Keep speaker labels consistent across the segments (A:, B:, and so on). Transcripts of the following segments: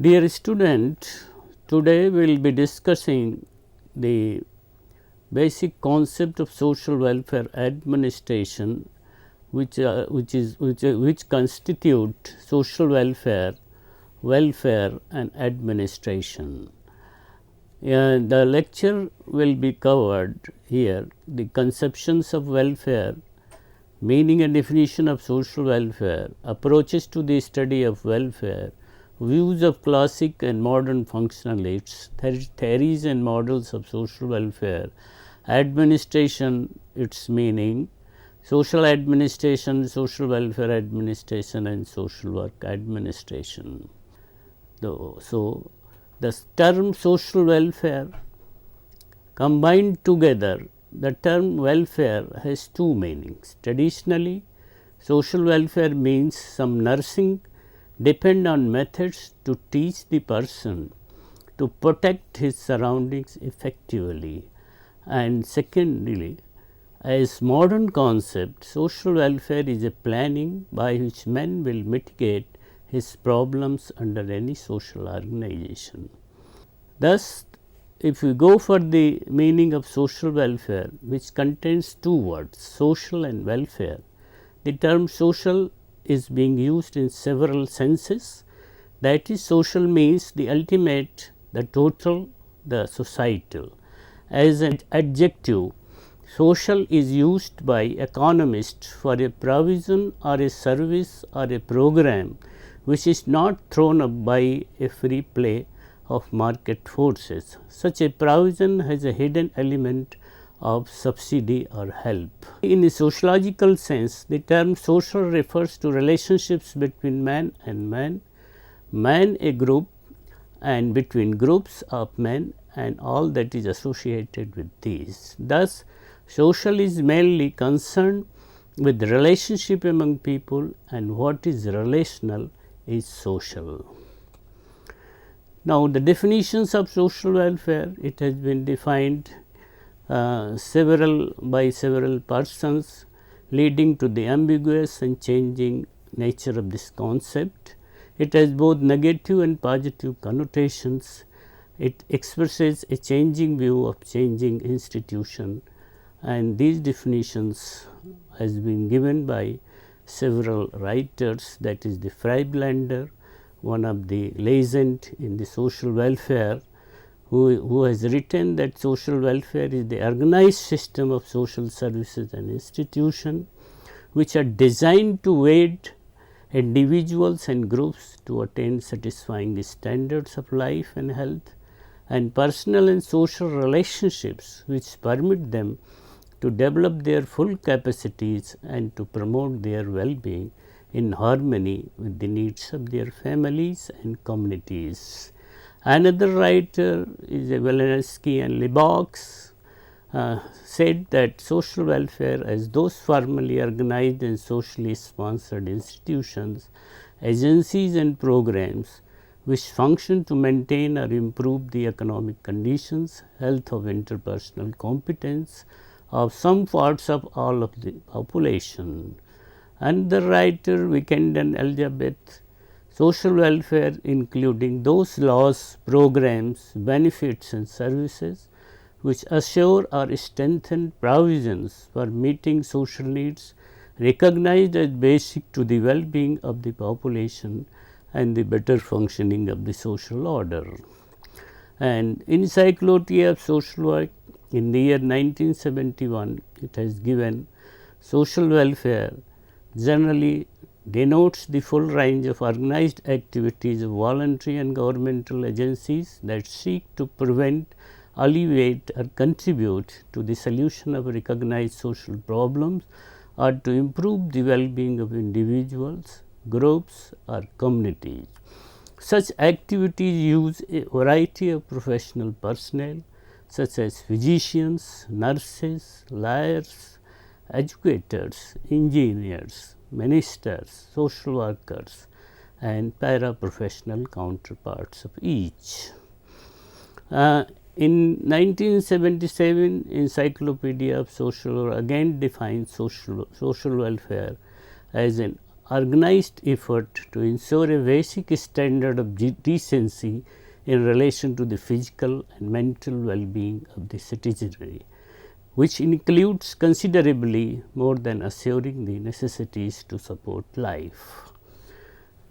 A: Dear student, today we will be discussing the basic concept of social welfare administration, which constitute social welfare, and administration. The lecture will be covered here the conceptions of welfare, meaning and definition of social welfare, approaches to the study of welfare, views of classic and modern functionalists, theories and models of social welfare, administration, its meaning, social administration, social welfare administration, and social work administration. So, the term social welfare combined together, the term welfare has two meanings. Traditionally, social welfare means some nursing depend on methods to teach the person to protect his surroundings effectively. And secondly, as modern concept, social welfare is a planning by which man will mitigate his problems under any social organization. Thus, if we go for the meaning of social welfare, which contains two words, social and welfare, the term social is being used in several senses. That is, social means the ultimate, the total, the societal. As an adjective, social is used by economists for a provision or a service or a program which is not thrown up by a free play of market forces. Such a provision has a hidden element of subsidy or help. In a sociological sense, the term social refers to relationships between man and man a group, and between groups of men and all that is associated with these. Thus, social is mainly concerned with relationship among people, and what is relational is social. Now, the definitions of social welfare, it has been defined by several persons, leading to the ambiguous and changing nature of this concept. It has both negative and positive connotations. It expresses a changing view of changing institution, and these definitions has been given by several writers, that is the Freiblander, one of the legend in the social welfare, who has written that social welfare is the organized system of social services and institutions which are designed to aid individuals and groups to attain satisfying standards of life and health, and personal and social relationships which permit them to develop their full capacities and to promote their well-being in harmony with the needs of their families and communities. Another writer is Walensky and Libox said that social welfare as those formally organized and socially sponsored institutions, agencies and programs which function to maintain or improve the economic conditions, health of interpersonal competence of some parts of all of the population. And the writer Wickenden Elizabeth, social welfare including those laws, programs, benefits and services which assure or strengthen provisions for meeting social needs recognized as basic to the well-being of the population and the better functioning of the social order. And Encyclopedia of Social Work in the year 1971, it has given social welfare generally denotes the full range of organized activities of voluntary and governmental agencies that seek to prevent, alleviate or contribute to the solution of recognized social problems or to improve the well-being of individuals, groups or communities. Such activities use a variety of professional personnel such as physicians, nurses, lawyers, educators, engineers, ministers, social workers and paraprofessional counterparts of each. In 1977, Encyclopedia of Social Work again defines social welfare as an organized effort to ensure a basic standard of decency in relation to the physical and mental well-being of the citizenry, which includes considerably more than assuring the necessities to support life.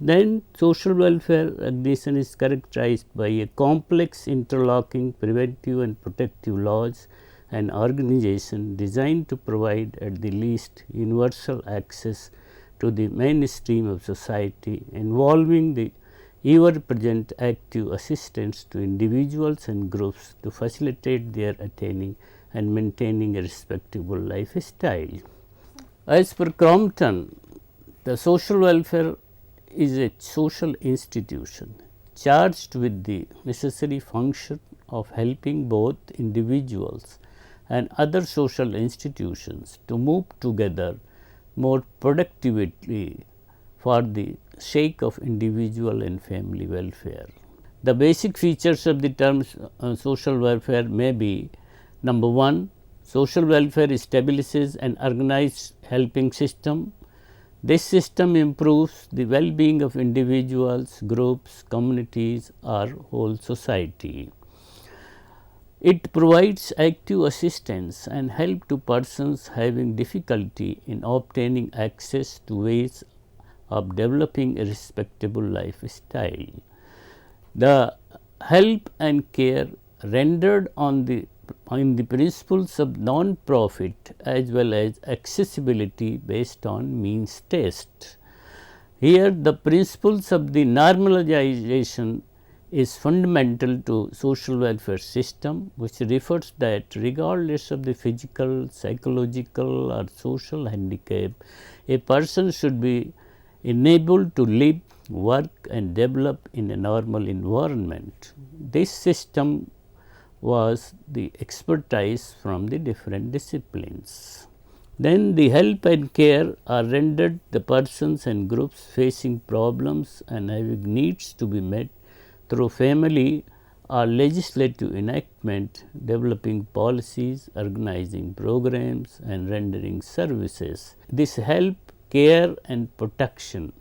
A: Then social welfare recognition is characterized by a complex interlocking preventive and protective laws and organization designed to provide at the least universal access to the mainstream of society, involving the ever present active assistance to individuals and groups to facilitate their attaining and maintaining a respectable lifestyle. As per Crompton, the social welfare is a social institution charged with the necessary function of helping both individuals and other social institutions to move together more productively for the sake of individual and family welfare. The basic features of the term social welfare may be: number 1, social welfare establishes an organized helping system. This system improves the well-being of individuals, groups, communities or whole society. It provides active assistance and help to persons having difficulty in obtaining access to ways of developing a respectable lifestyle. The help and care rendered on the principles of non-profit as well as accessibility based on means test. Here the principles of the normalization is fundamental to social welfare system, which refers that regardless of the physical, psychological or social handicap, a person should be enabled to live, work and develop in a normal environment. This system was the expertise from the different disciplines. Then the help and care are rendered the persons and groups facing problems and having needs to be met through family or legislative enactment, developing policies, organizing programs and rendering services. This help, care and protection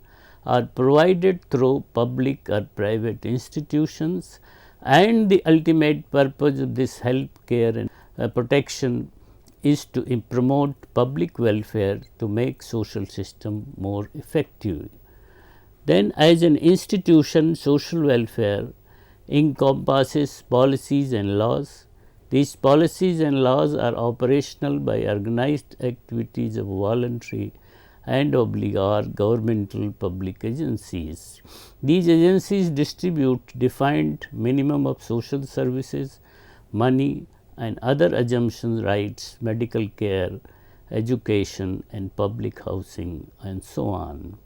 A: are provided through public or private institutions, and the ultimate purpose of this help, care and protection is to promote public welfare to make social system more effective. Then as an institution, social welfare encompasses policies and laws. These policies and laws are operational by organized activities of voluntary and obligor governmental public agencies. These agencies distribute defined minimum of social services, money and other assumptions rights, medical care, education and public housing and so on.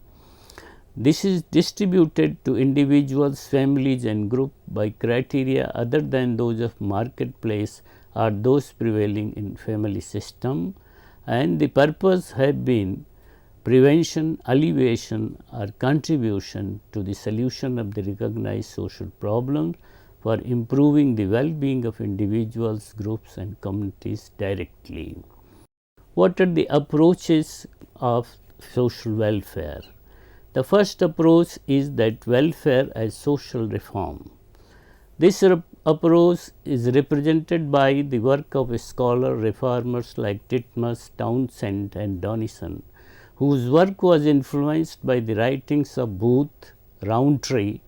A: This is distributed to individuals, families and groups by criteria other than those of marketplace or those prevailing in family system, and the purpose have been prevention, alleviation or contribution to the solution of the recognized social problems for improving the well-being of individuals, groups and communities directly. What are the approaches of social welfare? The first approach is that welfare as social reform. This approach is represented by the work of scholar reformers like Titmuss, Townsend and Donison, whose work was influenced by the writings of Booth, Rowntree,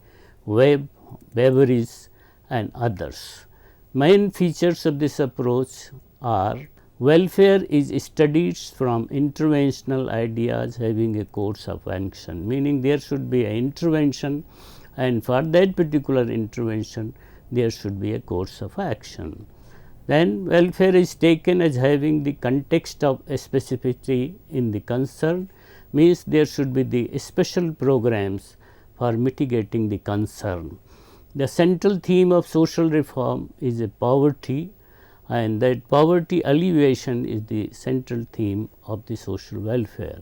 A: Webb, Beveridge and others. Main features of this approach are: welfare is studied from interventional ideas having a course of action, meaning there should be an intervention and for that particular intervention there should be a course of action. Then welfare is taken as having the context of a specificity in the concern, means there should be the special programs for mitigating the concern. The central theme of social reform is a poverty, and that poverty alleviation is the central theme of the social welfare.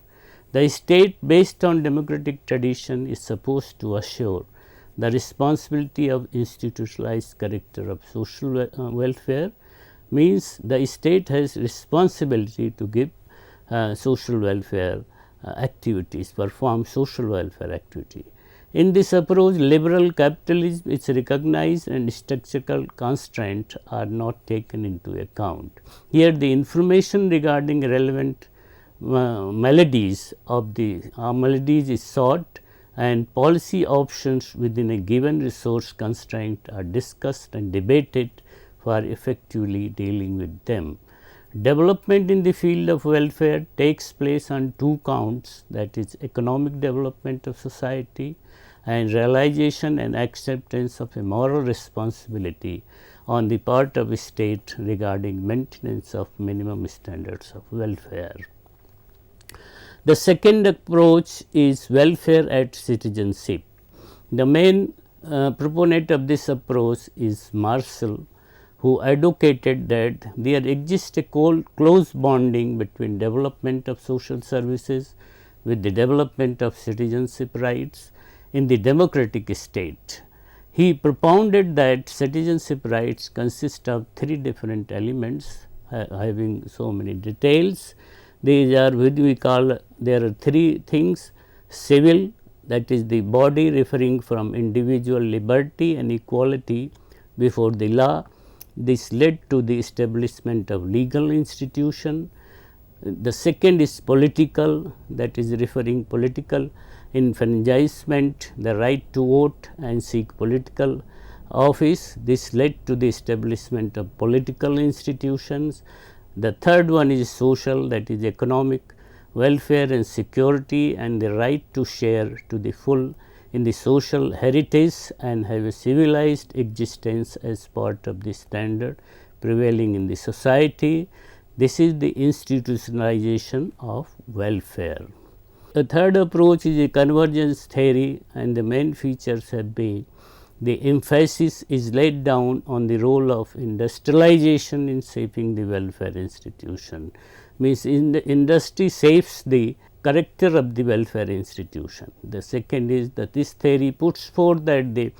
A: The state, based on democratic tradition, is supposed to assure the responsibility of institutionalized character of social welfare, means the state has responsibility to give social welfare activities, perform social welfare activity. In this approach, liberal capitalism is recognized and structural constraints are not taken into account. Here, the information regarding relevant maladies is sought, and policy options within a given resource constraint are discussed and debated for effectively dealing with them. Development in the field of welfare takes place on two counts, that is economic development of society and realization and acceptance of a moral responsibility on the part of a state regarding maintenance of minimum standards of welfare. The second approach is welfare at citizenship. The main proponent of this approach is Marshall, who advocated that there exists a close bonding between development of social services with the development of citizenship rights in the democratic state. He propounded that citizenship rights consist of three different elements having so many details. These are what we call, there are three things: civil, that is the body referring from individual liberty and equality before the law. This led to the establishment of legal institution. The second is political, that is referring political enfranchisement, the right to vote and seek political office. This led to the establishment of political institutions. The third one is social, that is economic welfare and security and the right to share to the full in the social heritage and have a civilized existence as part of the standard prevailing in the society. This is the institutionalization of welfare. The third approach is a convergence theory, and the main features have been the emphasis is laid down on the role of industrialization in shaping the welfare institution. Means in the industry shapes the character of the welfare institution. The second is that this theory puts forth that the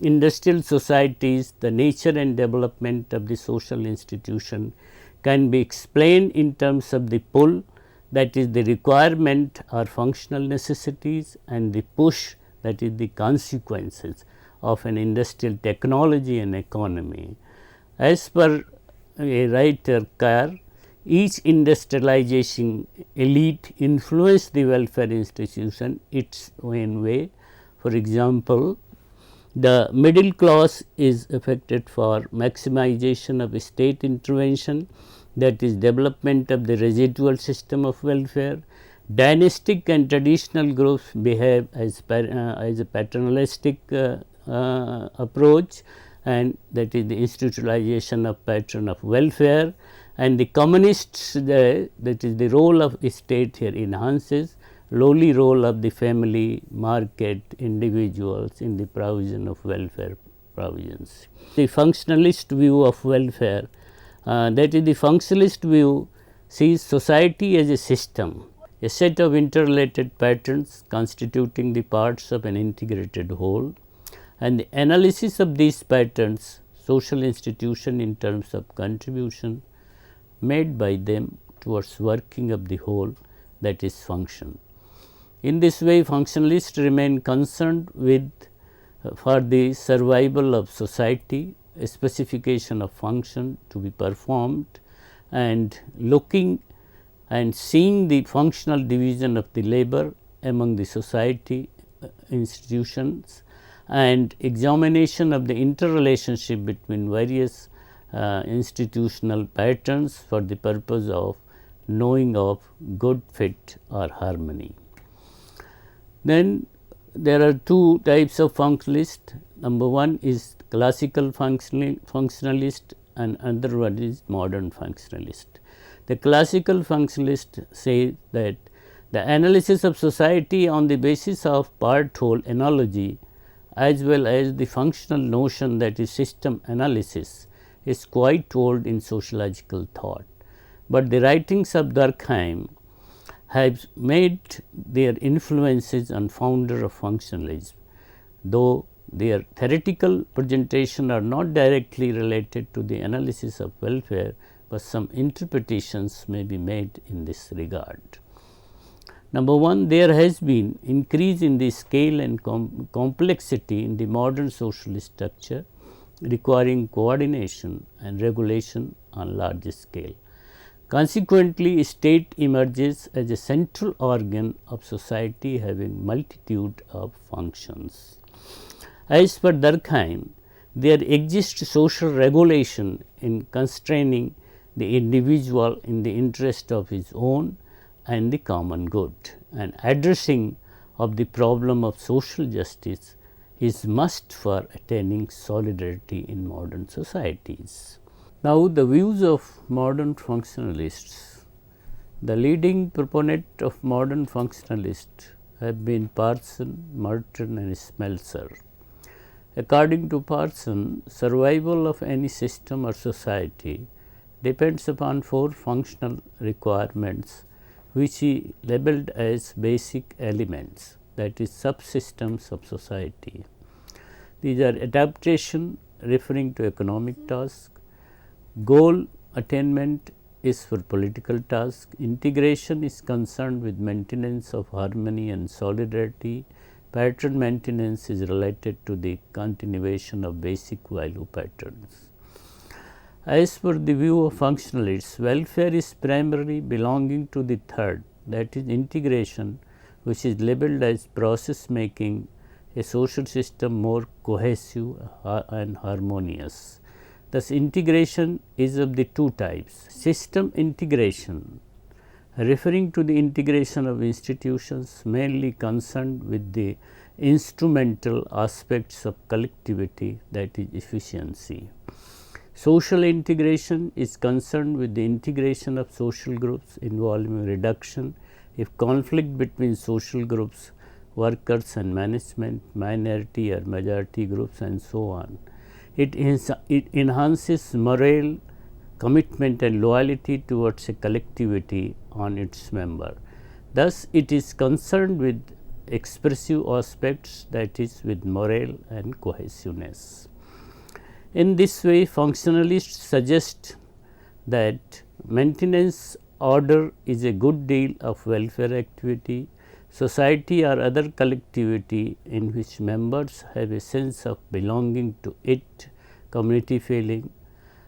A: industrial societies, the nature and development of the social institution can be explained in terms of the pull, that is the requirement or functional necessities, and the push, that is the consequences of an industrial technology and economy. As per a writer Carr, each industrialization elite influenced the welfare institution its own way. For example, the middle class is affected for maximization of state intervention, that is development of the residual system of welfare. Dynastic and traditional groups behave as a paternalistic approach, and that is the institutionalization of pattern of welfare. And the communists, that is the role of state here enhances lowly role of the family, market, individuals in the provision of welfare provisions. The functionalist view of welfare, that is the functionalist view sees society as a system, a set of interrelated patterns constituting the parts of an integrated whole, and the analysis of these patterns, social institution in terms of contribution made by them towards working of the whole, that is function. In this way, functionalists remain concerned with for the survival of society, a specification of function to be performed, and looking and seeing the functional division of the labor among the society institutions, and examination of the interrelationship between various institutional patterns for the purpose of knowing of good fit or harmony. Then there are two types of functionalist. Number one is classical functionalist and another one is modern functionalist. The classical functionalist say that the analysis of society on the basis of part-whole analogy as well as the functional notion, that is system analysis, is quite old in sociological thought, but the writings of Durkheim have made their influences on founder of functionalism, though their theoretical presentation are not directly related to the analysis of welfare, but some interpretations may be made in this regard. Number one, there has been increase in the scale and complexity in the modern social structure, requiring coordination and regulation on large scale. Consequently, state emerges as a central organ of society having multitude of functions. As per Durkheim, there exists social regulation in constraining the individual in the interest of his own and the common good, and addressing of the problem of social justice is must for attaining solidarity in modern societies. Now, the views of modern functionalists. The leading proponent of modern functionalists have been Parson, Merton and Smeltzer. According to Parson, survival of any system or society depends upon four functional requirements which he labeled as basic elements, that is subsystems of society. These are adaptation, referring to economic tasks, goal attainment is for political tasks, integration is concerned with maintenance of harmony and solidarity, pattern maintenance is related to the continuation of basic value patterns. As per the view of functionalists, welfare is primarily belonging to the third, that is integration, which is labeled as process making a social system more cohesive and harmonious. Thus, integration is of the two types. System integration, referring to the integration of institutions mainly concerned with the instrumental aspects of collectivity, that is efficiency. Social integration is concerned with the integration of social groups involving reduction if conflict between social groups, workers and management, minority or majority groups and so on. It enhances morale, commitment and loyalty towards a collectivity on its member. Thus, it is concerned with expressive aspects, that is with morale and cohesiveness. In this way, functionalists suggest that maintenance order is a good deal of welfare activity, society or other collectivity in which members have a sense of belonging to it, community feeling,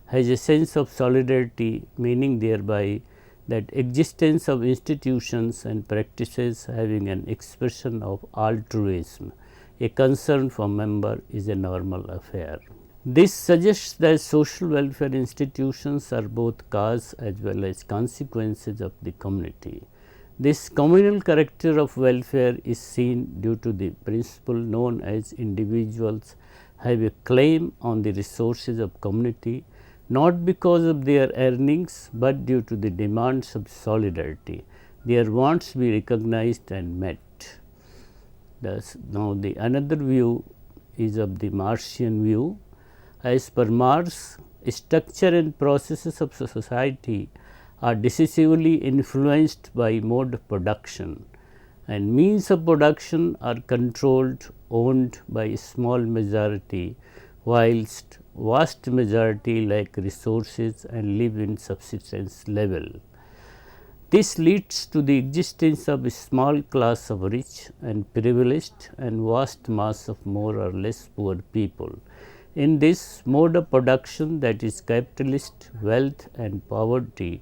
A: has a sense of solidarity, meaning thereby that existence of institutions and practices having an expression of altruism, a concern for member is a normal affair. This suggests that social welfare institutions are both cause as well as consequences of the community. This communal character of welfare is seen due to the principle known as individuals have a claim on the resources of community, not because of their earnings, but due to the demands of solidarity. Their wants be recognized and met. Thus, now the another view is of the Marxian view. As per Marx, structure and processes of society are decisively influenced by mode of production, and means of production are controlled, owned by a small majority, whilst vast majority lack resources and live in subsistence level. This leads to the existence of a small class of rich and privileged and vast mass of more or less poor people. In this mode of production, that is capitalist, wealth and poverty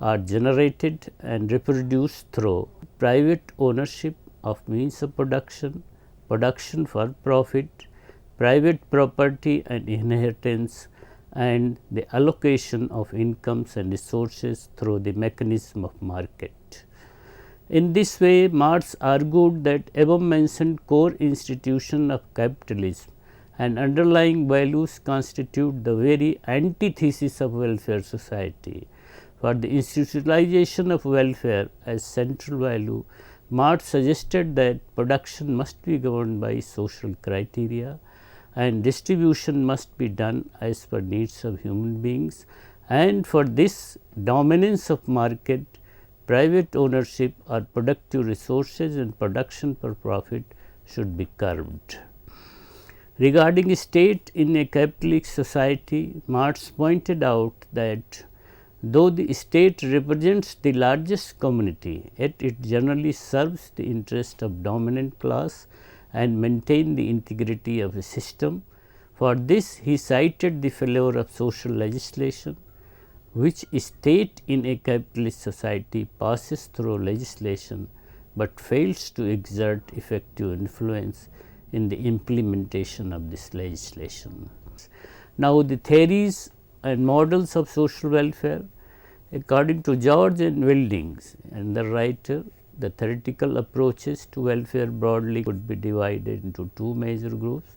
A: are generated and reproduced through private ownership of means of production, production for profit, private property and inheritance, and the allocation of incomes and resources through the mechanism of market. In this way, Marx argued that above mentioned core institution of capitalism and underlying values constitute the very antithesis of welfare society. For the institutionalization of welfare as central value, Marx suggested that production must be governed by social criteria and distribution must be done as per needs of human beings, and for this dominance of market, private ownership or productive resources and production for profit should be curbed. Regarding state in a capitalist society, Marx pointed out that Though the state represents the largest community, yet it generally serves the interest of dominant class and maintain the integrity of a system. For this, he cited the failure of social legislation, which state in a capitalist society passes through legislation, but fails to exert effective influence in the implementation of this legislation. Now, the theories and models of social welfare, according to George and Wildings and the writer, the theoretical approaches to welfare broadly could be divided into two major groups.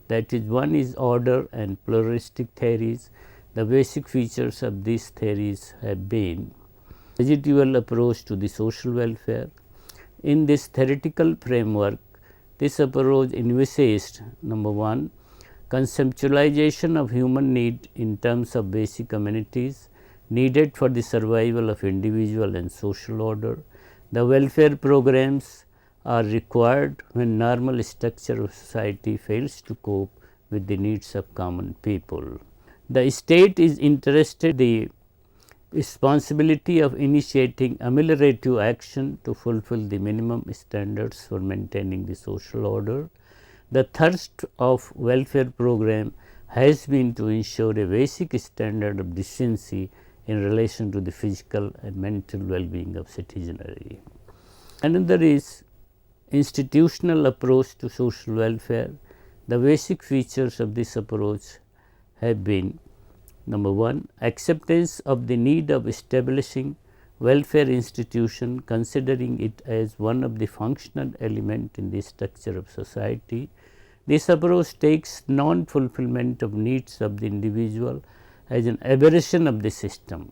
A: That is, one is order and pluralistic theories. The basic features of these theories have been residual approach to the social welfare. In this theoretical framework, this approach envisaged number 1, conceptualization of human need in terms of basic amenities needed for the survival of individual and social order. The welfare programs are required when normal structure of society fails to cope with the needs of common people. The state is interested in the responsibility of initiating ameliorative action to fulfill the minimum standards for maintaining the social order. The thrust of welfare program has been to ensure a basic standard of decency in relation to the physical and mental well-being of citizenry. Another is institutional approach to social welfare. The basic features of this approach have been number 1, acceptance of the need of establishing welfare institution, considering it as one of the functional element in the structure of society. This approach takes non-fulfillment of needs of the individual as an aberration of the system.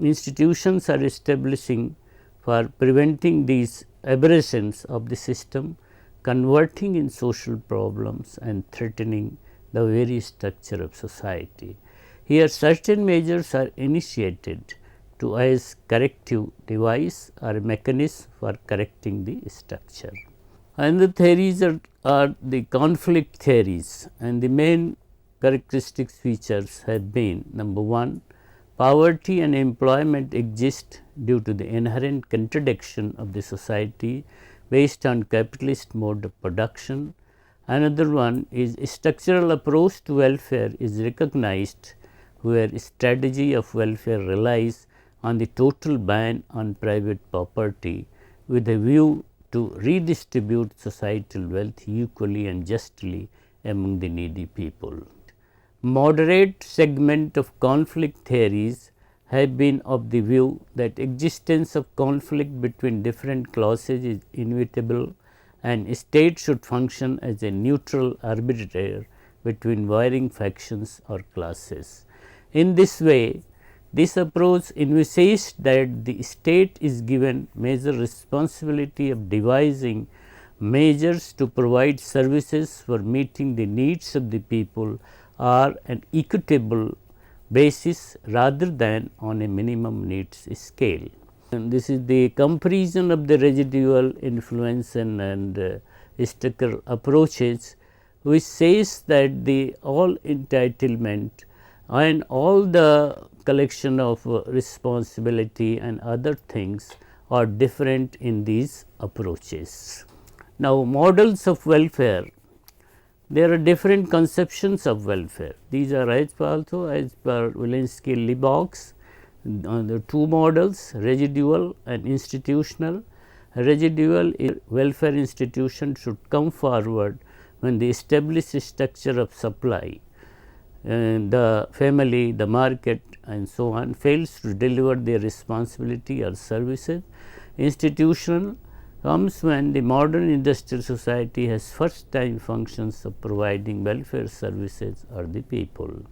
A: Institutions are establishing for preventing these aberrations of the system, converting in social problems and threatening the very structure of society. Here certain measures are initiated to as corrective device or mechanism for correcting the structure. And the theories are the conflict theories, and the main characteristics features have been number 1, poverty and employment exist due to the inherent contradiction of the society based on capitalist mode of production. Another one is structural approach to welfare is recognized, where strategy of welfare relies on the total ban on private property with a view to redistribute societal wealth equally and justly among the needy people. Moderate segment of conflict theories have been of the view that existence of conflict between different classes is inevitable and state should function as a neutral arbitrator between varying factions or classes. In this way, this approach envisages that the state is given major responsibility of devising measures to provide services for meeting the needs of the people on an equitable basis rather than on a minimum needs scale. And this is the comparison of the residual influence and structural approaches, which says that the all entitlement and all the collection of responsibility and other things are different in these approaches. Now, models of welfare, there are different conceptions of welfare. These are as per Wilinski-Libox, the two models, residual and institutional. Residual welfare institution should come forward when the established structure of supply, the family, the market and so on fails to deliver their responsibility or services. Institutional comes when the modern industrial society has first time functions of providing welfare services or the people.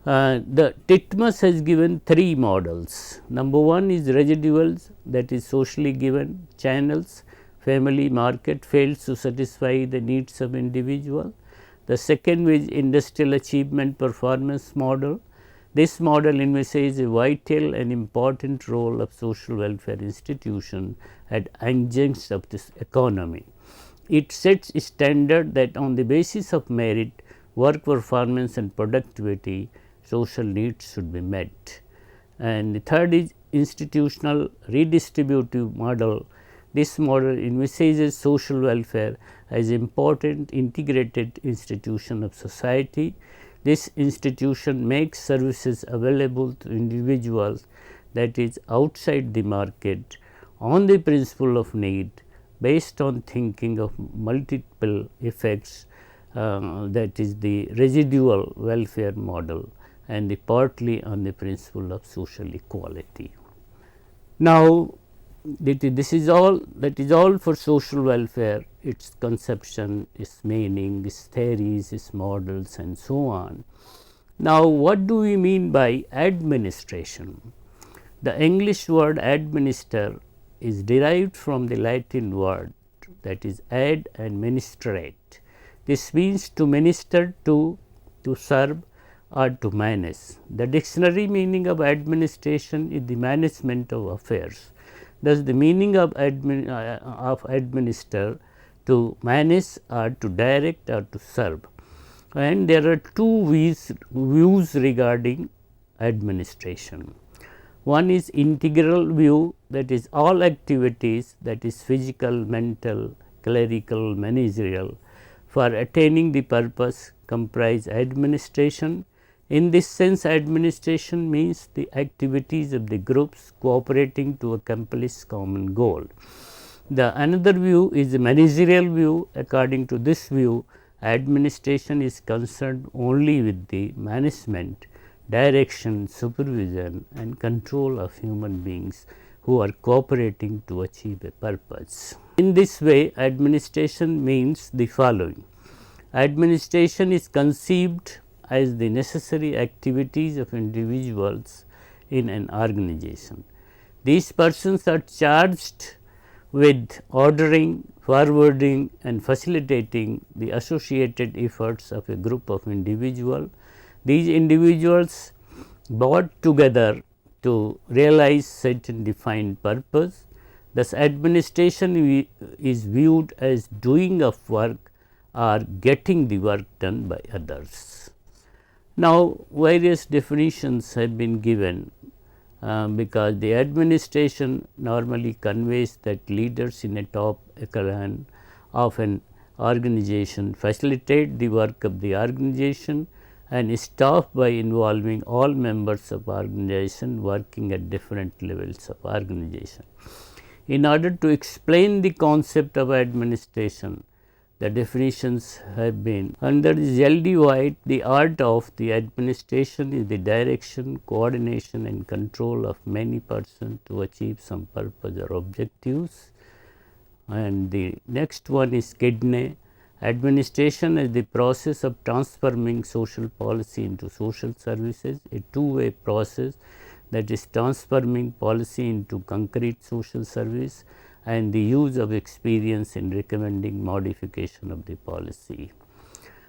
A: The Titmus has given three models. Number 1 is residuals, that is socially given channels, family, market fails to satisfy the needs of individual. The second is industrial achievement performance model. This model envisages a vital and important role of social welfare institution at engines of this economy. It sets a standard that on the basis of merit, work performance and productivity, social needs should be met. And the third is institutional redistributive model. This model envisages social welfare as important integrated institution of society. This institution makes services available to individuals, that is outside the market, on the principle of need, based on thinking of multiple effects, that is the residual welfare model, and partly on the principle of social equality. Now, this is all, that is all for social welfare, its conception, its meaning, its theories, its models, and so on. Now, what do we mean by administration? The English word administer is derived from the Latin word, that is ad and ministrate. This means to minister to serve, or to manage. The dictionary meaning of administration is the management of affairs. Thus, the meaning of administer, to manage, or to direct, or to serve. And there are two views regarding administration. One is integral view, that is all activities, that is physical, mental, clerical, managerial, for attaining the purpose comprise administration. In this sense, administration means the activities of the groups cooperating to accomplish common goal. The another view is the managerial view. According to this view, administration is concerned only with the management, direction, supervision, and control of human beings who are cooperating to achieve a purpose. In this way, administration means the following. Administration is conceived as the necessary activities of individuals in an organization. These persons are charged with ordering, forwarding, and facilitating the associated efforts of a group of individuals. These individuals brought together to realize certain defined purpose. Thus, administration is viewed as doing of work or getting the work done by others. Now, various definitions have been given, because the administration normally conveys that leaders in a top echelon of an organization facilitate the work of the organization and staff by involving all members of organization working at different levels of organization. In order to explain the concept of administration, the definitions have been: under L.D. White, the art of the administration is the direction, coordination, and control of many persons to achieve some purpose or objectives. And the next one is Kidney. Administration is the process of transforming social policy into social services, a two-way process, that is transforming policy into concrete social service and the use of experience in recommending modification of the policy.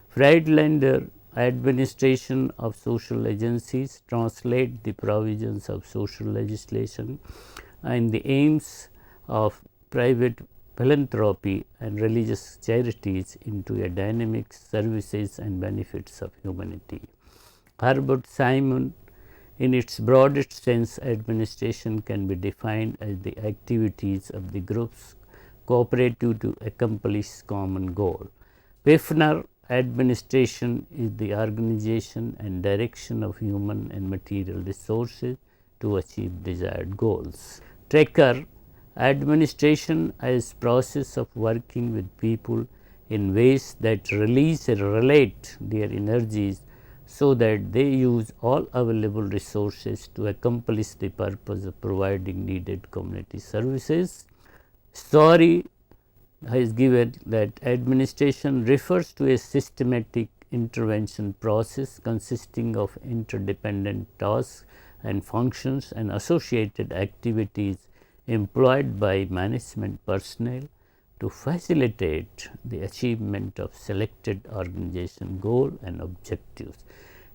A: Friedlander, administration of social agencies, translate the provisions of social legislation and the aims of private philanthropy and religious charities into a dynamic services and benefits of humanity. Herbert Simon, in its broadest sense, administration can be defined as the activities of the groups cooperative to accomplish common goal. Pfiffner, administration is the organization and direction of human and material resources to achieve desired goals. Trecker, administration as process of working with people in ways that release and relate their energies so that they use all available resources to accomplish the purpose of providing needed community services. Story has given that administration refers to a systematic intervention process consisting of interdependent tasks and functions and associated activities employed by management personnel to facilitate the achievement of selected organization goal and objectives.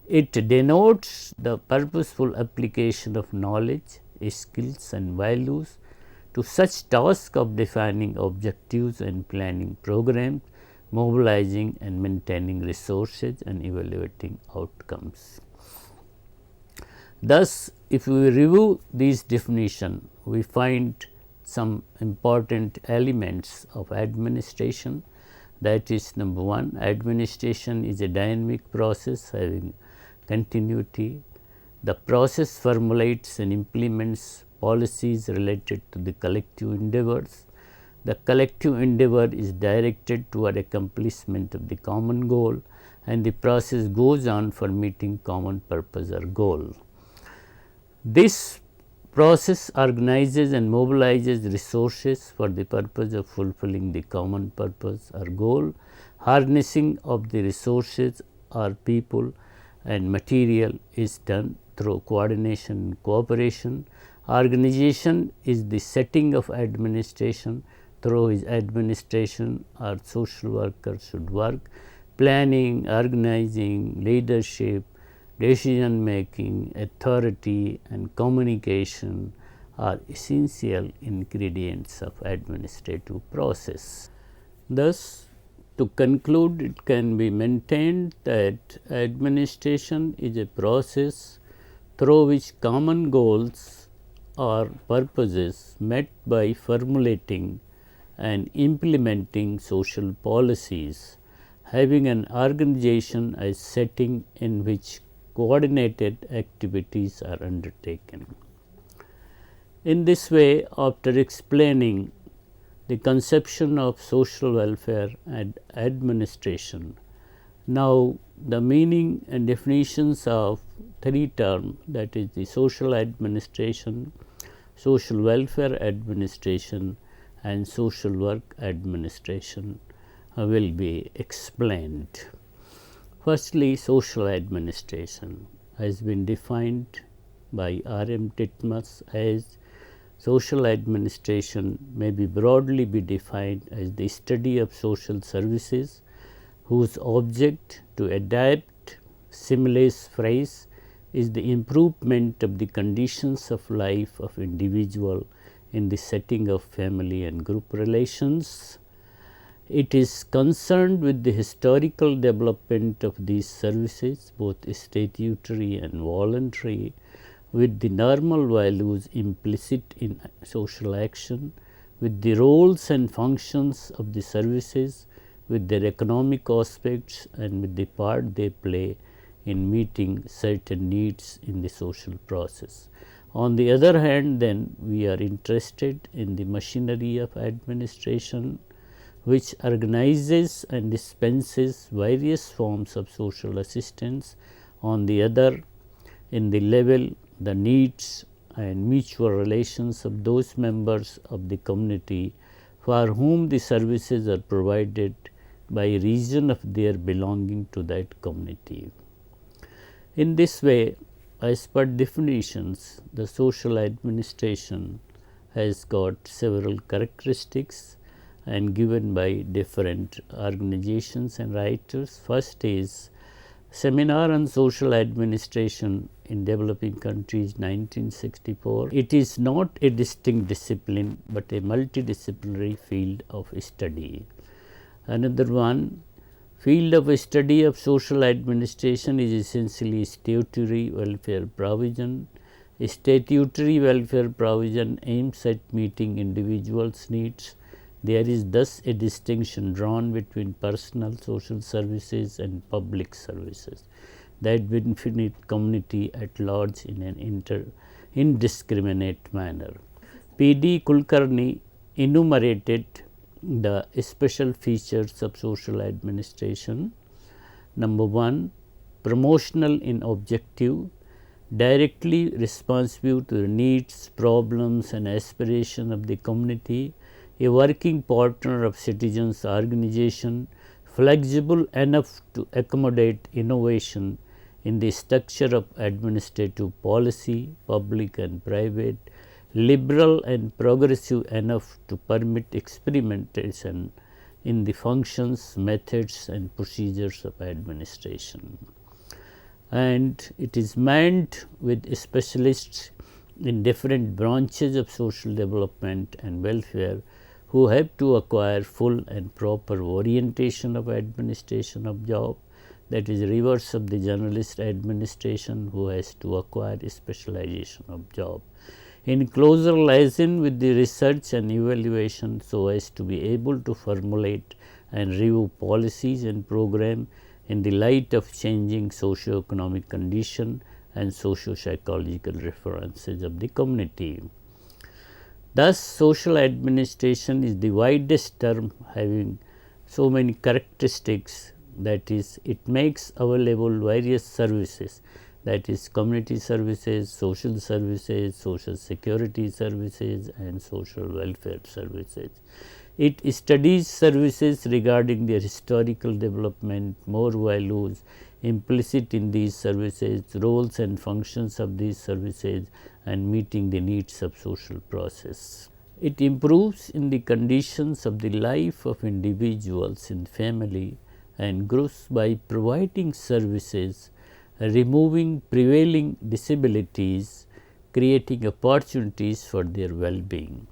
A: It denotes the purposeful application of knowledge, skills, and values to such tasks of defining objectives and planning programs, mobilizing and maintaining resources, and evaluating outcomes. Thus, if we review these definition, we find some important elements of administration. That is, number one, administration is a dynamic process having continuity. The process formulates and implements policies related to the collective endeavors. The collective endeavor is directed toward accomplishment of the common goal, and the process goes on for meeting common purpose or goal. This process organizes and mobilizes resources for the purpose of fulfilling the common purpose or goal. Harnessing of the resources or people and material is done through coordination and cooperation. Organization is the setting of administration. Through his administration, our social workers should work. Planning, organizing, leadership, decision making, authority and communication are essential ingredients of administrative process. Thus, to conclude, it can be maintained that administration is a process through which common goals or purposes met by formulating and implementing social policies, having an organization as setting in which coordinated activities are undertaken. In this way, after explaining the conception of social welfare and administration, now the meaning and definitions of three terms, that is the social administration, social welfare administration and social work administration will be explained. Firstly, social administration has been defined by R.M. Titmuss as social administration may be broadly be defined as the study of social services whose object to adapt Similes' phrase is the improvement of the conditions of life of individual in the setting of family and group relations. It is concerned with the historical development of these services, both statutory and voluntary, with the normal values implicit in social action, with the roles and functions of the services, with their economic aspects and with the part they play in meeting certain needs in the social process. On the other hand, then we are interested in the machinery of administration, which organizes and dispenses various forms of social assistance. On the other, in the level, the needs and mutual relations of those members of the community for whom the services are provided by reason of their belonging to that community. In this way, as per definitions, the social administration has got several characteristics and given by different organizations and writers. First is Seminar on Social Administration in Developing Countries 1964. It is not a distinct discipline, but a multidisciplinary field of study. Another one, field of study of social administration is essentially statutory welfare provision. Statutory welfare provision aims at meeting individuals' needs. There is thus a distinction drawn between personal social services and public services that benefit community at large in an indiscriminate manner. P.D. Kulkarni enumerated the special features of social administration. Number one, promotional in objective, directly responsive to the needs, problems and aspirations of the community, a working partner of citizens' organization, flexible enough to accommodate innovation in the structure of administrative policy, public and private, liberal and progressive enough to permit experimentation in the functions, methods and procedures of administration. And it is manned with specialists in different branches of social development and welfare who have to acquire full and proper orientation of administration of job, that is reverse of the generalist administration who has to acquire a specialization of job. In closer liaison with the research and evaluation so as to be able to formulate and review policies and program in the light of changing socio-economic condition and socio-psychological references of the community. Thus, social administration is the widest term having so many characteristics, that is, it makes available various services, that is community services, social security services and social welfare services. It studies services regarding their historical development, more values implicit in these services, roles and functions of these services and meeting the needs of social process. It improves in the conditions of the life of individuals in family and groups by providing services, removing prevailing disabilities, creating opportunities for their well-being.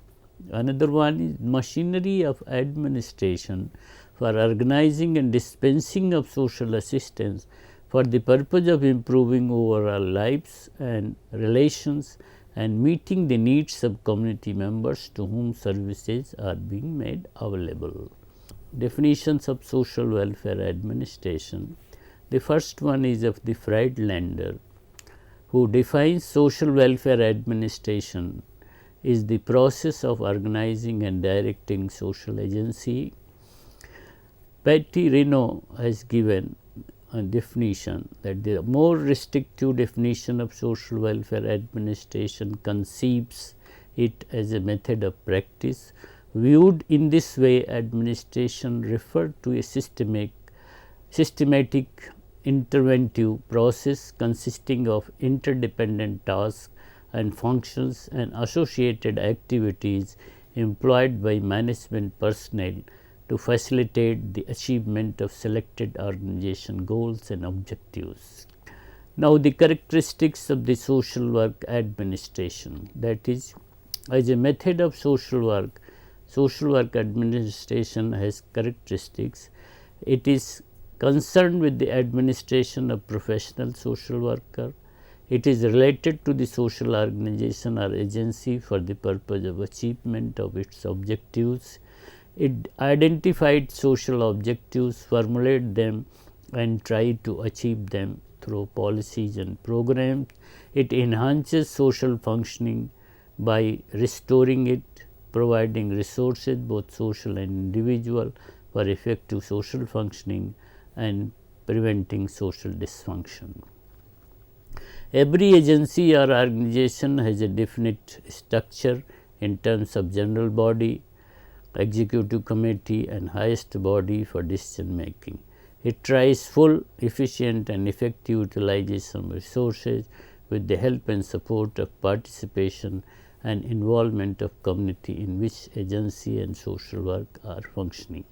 A: Another one is machinery of administration for organizing and dispensing of social assistance for the purpose of improving overall lives and relations and meeting the needs of community members to whom services are being made available. Definitions of social welfare administration. The first one is of the Friedlander, who defines social welfare administration is the process of organizing and directing social agency. Patty Reno has given a definition that the more restrictive definition of social welfare administration conceives it as a method of practice. Viewed in this way, administration referred to a systematic interventive process consisting of interdependent tasks and functions and associated activities employed by management personnel to facilitate the achievement of selected organization goals and objectives. Now, the characteristics of the social work administration, that is, as a method of social work administration has characteristics. It is concerned with the administration of professional social worker. It is related to the social organization or agency for the purpose of achievement of its objectives. It identified social objectives, formulate them and try to achieve them through policies and programs. It enhances social functioning by restoring it, providing resources both social and individual for effective social functioning and preventing social dysfunction. Every agency or organization has a definite structure in terms of general body, executive committee and highest body for decision making. It tries full, efficient and effective utilization of resources with the help and support of participation and involvement of community in which agency and social work are functioning.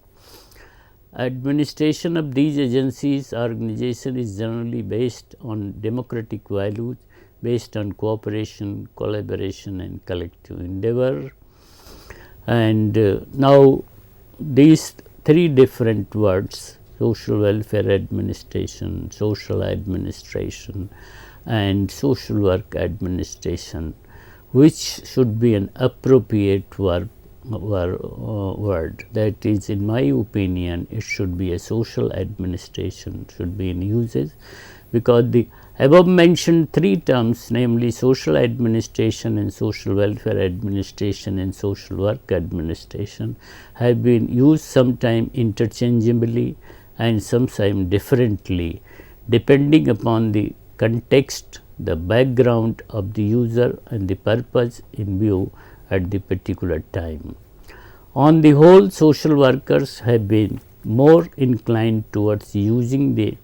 A: Administration of these agencies organization is generally based on democratic values, based on cooperation, collaboration and collective endeavor. And now these three different words, social welfare administration, social administration and social work administration, which should be an appropriate word, that is, in my opinion, it should be a social administration should be in usage, because the above mentioned three terms, namely social administration and social welfare administration and social work administration, have been used sometime interchangeably and sometimes differently depending upon the context, the background of the user and the purpose in view at the particular time. On the whole, social workers have been more inclined towards using the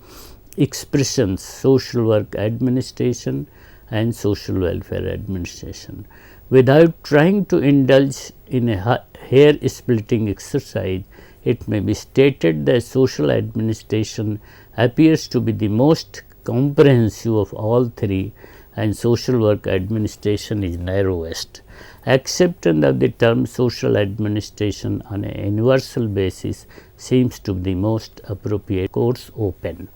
A: expressions social work administration and social welfare administration. Without trying to indulge in a hair splitting exercise, it may be stated that social administration appears to be the most comprehensive of all three and social work administration is narrowest. Acceptance of the term social administration on a universal basis seems to be the most appropriate course open.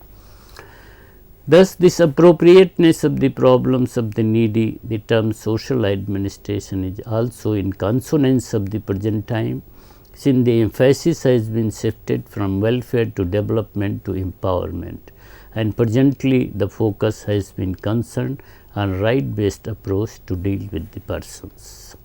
A: Thus, this appropriateness of the problems of the needy, the term social administration is also in consonance of the present time, since the emphasis has been shifted from welfare to development to empowerment, and presently the focus has been concerned on right based approach to deal with the persons.